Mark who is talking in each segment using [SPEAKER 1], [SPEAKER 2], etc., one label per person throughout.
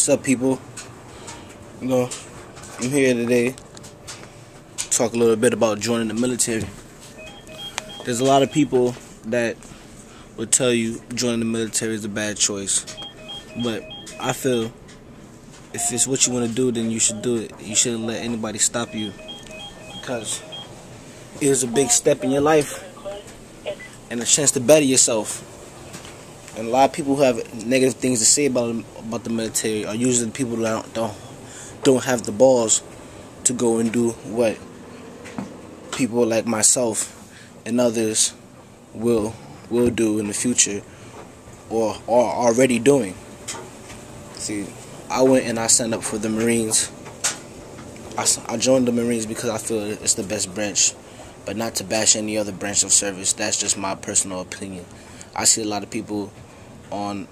[SPEAKER 1] What's up, people? You know, I'm here today to talk a little bit about joining the military. There's a lot of people that would tell you joining the military is a bad choice, but I feel if it's what you want to do, then you should do it. You shouldn't let anybody stop you, because it is a big step in your life and a chance to better yourself. And a lot of people who have negative things to say about the military are usually the people that don't have the balls to go and do what people like myself and others will do in the future or are already doing. See, I went and I signed up for the Marines. I joined the Marines because I feel it's the best branch, but not to bash any other branch of service. That's just my personal opinion. I see a lot of people on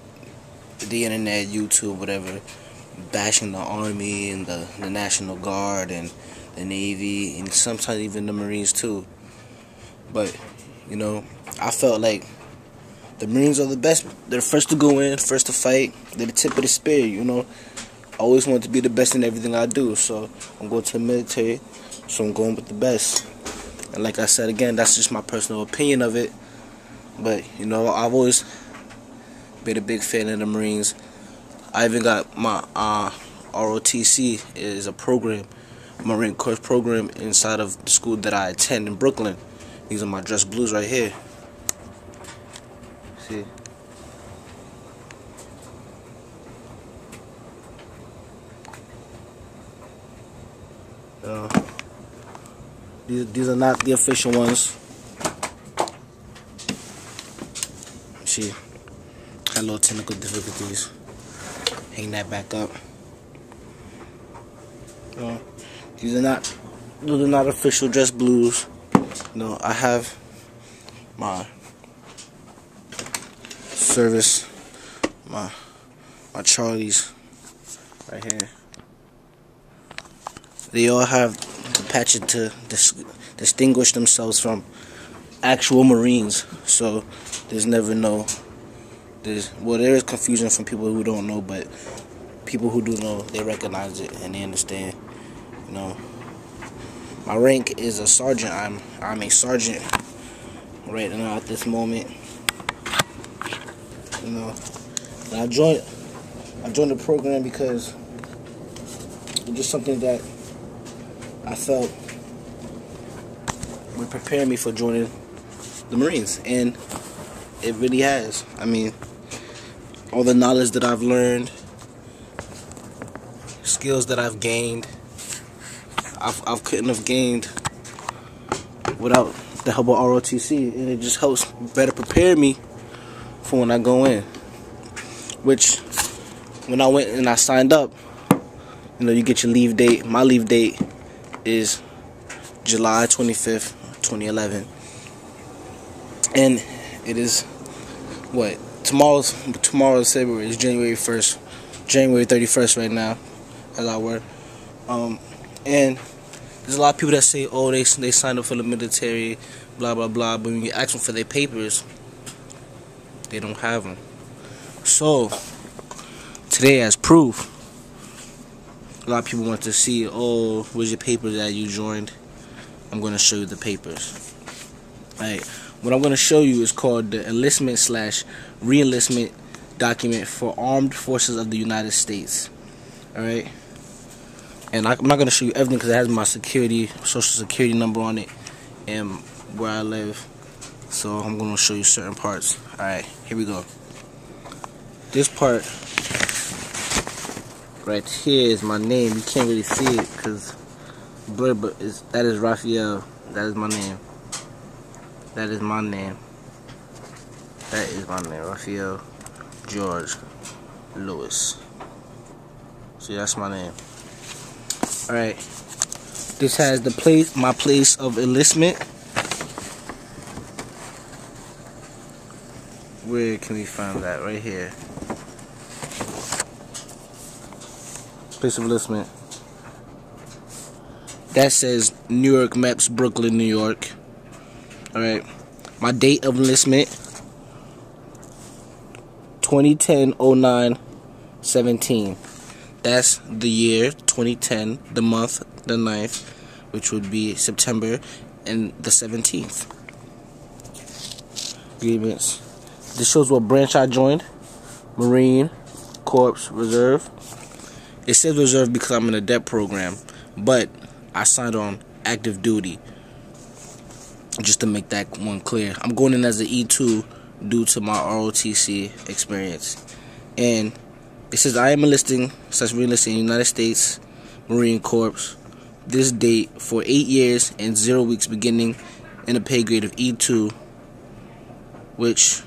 [SPEAKER 1] the internet, YouTube, whatever, bashing the Army and the National Guard and the Navy and sometimes even the Marines too. But, you know, I felt like the Marines are the best. They're first to go in, first to fight. They're the tip of the spear, you know. I always want to be the best in everything I do, so I'm going to the military, so I'm going with the best. And like I said again, that's just my personal opinion of it. But, you know, I've always been a big fan of the Marines. I even got my ROTC is a program, Marine Corps program inside of the school that I attend in Brooklyn. These are my dress blues right here. See? These are not the official ones. See? Had little technical difficulties. Hang that back up. Those are not official dress blues. No, I have my service, my Charlies right here. They all have the patches to distinguish themselves from actual Marines. So there's never no. There is confusion from people who don't know, but people who do know, they recognize it and they understand. You know, my rank is a sergeant. I'm a sergeant right now at this moment. You know, and I joined the program because it's just something that I felt would prepare me for joining the Marines, and it really has. I mean, all the knowledge that I've learned, skills that I've gained, I couldn't have gained without the help of ROTC, and it just helps better prepare me for when I go in. Which, when I went and I signed up, you know, you get your leave date. My leave date is July 25th, 2011, and it is what? Tomorrow's February. It's January 31st right now, as I work. And there's a lot of people that say, oh, they signed up for the military, blah blah blah. But when you ask them for their papers, they don't have them. So today, as proof, a lot of people want to see, oh, where's your papers that you joined? I'm going to show you the papers. Alright. What I'm going to show you is called the enlistment/re-enlistment document for Armed Forces of the United States. Alright? And I'm not going to show you everything because it has my social security number on it and where I live. So I'm going to show you certain parts. Alright, here we go. This part right here is my name. You can't really see it because blurred, but that is Raphael. That is my name. That is my name. That is my name. Raphael George Lewis. See, that's my name. Alright. This has my place of enlistment. Where can we find that? Right here. Place of enlistment. That says New York Maps, Brooklyn, New York. Alright. My date of enlistment 2010-09-17. That's the year 2010, the month, the 9th, which would be September, and the 17th. Agreements. This shows what branch I joined. Marine Corps Reserve. It says reserve because I'm in a DEP program, but I signed on active duty. Just to make that one clear, I'm going in as an E2 due to my ROTC experience. And it says I am re-enlisting in the United States Marine Corps this date for 8 years and 0 weeks, beginning in a pay grade of E2, which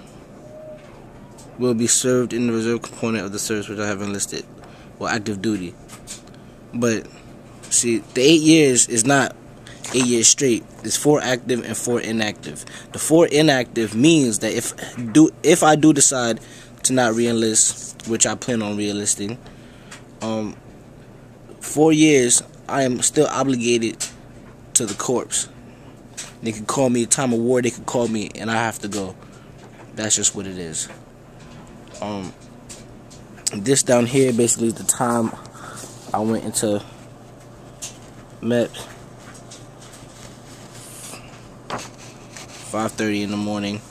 [SPEAKER 1] will be served in the reserve component of the service which I have enlisted, well, active duty. But see, the 8 years is not 8 years straight. It's 4 active and 4 inactive. The 4 inactive means that if I do decide to not re-enlist, which I plan on re-enlisting, 4 years I am still obligated to the corps. They can call me time of war. They can call me, and I have to go. That's just what it is. This down here basically is the time I went into MEPS. 5:30 in the morning.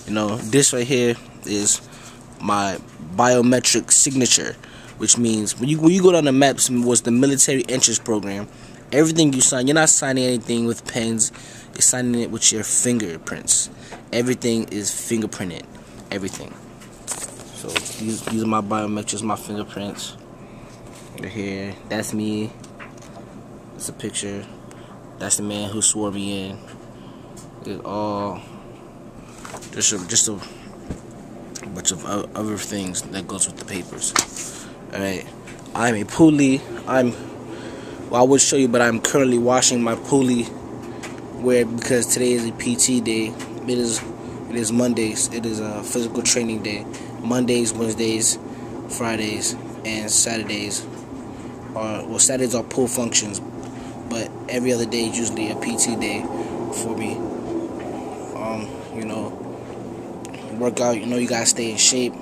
[SPEAKER 1] You know, this right here is my biometric signature, which means when you go down to MEPS, was the military entrance program. Everything you sign, you're not signing anything with pens. You're signing it with your fingerprints. Everything is fingerprinted. Everything. So these are my biometrics, my fingerprints. They're here. That's me. That's a picture. That's the man who swore me in. It's all just a bunch of other things that goes with the papers. Alright, I'm a pulley. I would show you, but I'm currently washing my pulley because today is a PT day. It is Mondays. It is a physical training day. Mondays, Wednesdays, Fridays, and Saturdays Saturdays are pull functions, but every other day is usually a PT day for me. You know, work out. You know, you gotta stay in shape,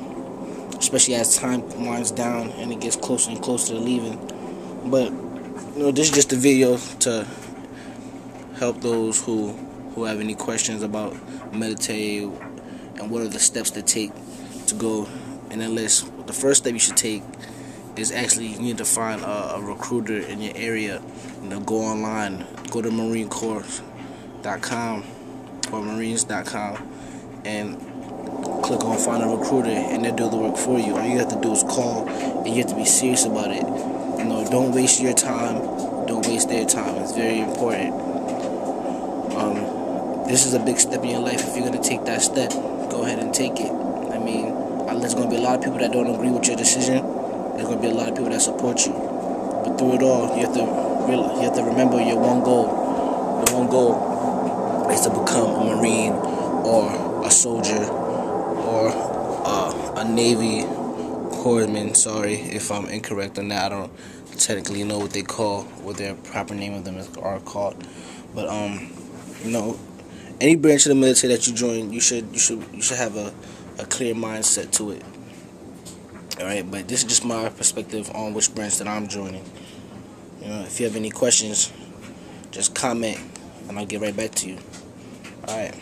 [SPEAKER 1] especially as time winds down and it gets closer and closer to leaving. But you know, this is just a video to help those who have any questions about military and what are the steps to take to go and enlist. The first step you should take is actually you need to find a recruiter in your area. You know, go online, go to marinecorps.com or marines.com and click on find a recruiter, and they'll do the work for you. All you have to do is call, and you have to be serious about it. You know, don't waste your time, don't waste their time. It's very important. This is a big step in your life. If you're going to take that step, go ahead and take it. I mean, there's going to be a lot of people that don't agree with your decision. There's going to be a lot of people that support you. But through it all, you have to remember your one goal. The one goal is to become a Marine or a soldier or a Navy corpsman. Sorry if I'm incorrect on that. I don't technically know what their proper name of them are called. But you know, any branch of the military that you join, you should have a clear mindset to it. All right, but this is just my perspective on which branch that I'm joining. You know, if you have any questions, just comment and I'll get right back to you. All right.